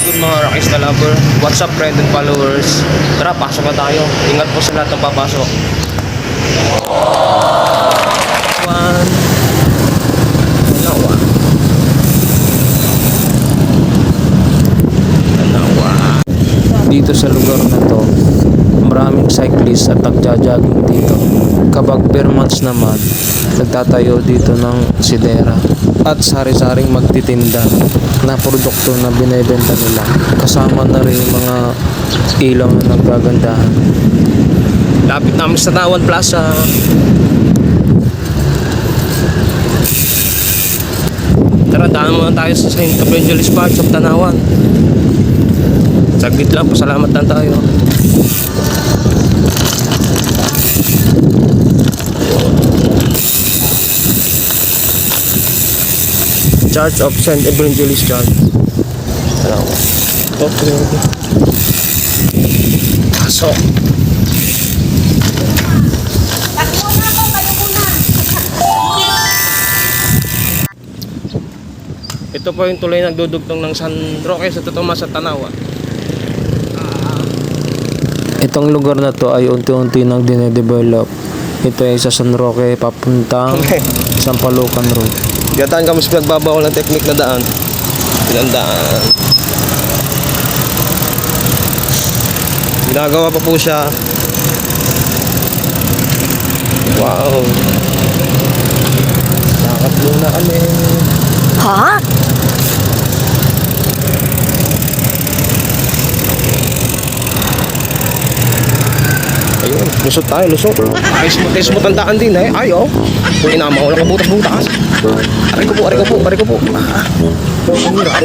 good mga Rockets na lover? What's up friend and followers? Tara, pasok na tayo. Ingat po sa lahat ng papasok. One. Dalawa. Dito sa lugar na to, maraming cyclist at nagja-jogging dito. Kapag bare months naman, nagtatayo dito ng sidera at sari-saring magtitinda na produkto na binebenta nila. Kasama na rin yung mga ilaw na nagkagandahan. Lapit namin sa Tawan Plaza. Tara, daan muna tayo sa St. Evangelist Park of Tanawan. Saglit lang, pasalamat lang tayo. Church of St. Evangelist Church. Okay. Pasok. Ito po yung tuloy nagdudugtong ng San Roque sa Totomas sa Tanawa. Itong lugar na to ay unti-unti nang dinedevelop. Ito ay sa San Roque papuntang Sampalucan Road. Gataan kami sa nagbabawal ng teknik na daan. Pinandaan. Ginagawa pa po siya. Wow. Lakad muna kami. Ha? Ayun, lusot tayo, lusot. Ay, smooth ang daan din eh. Ay, oh. Kung inama ko lang ang butas-butas. Aray ko po. Hirap.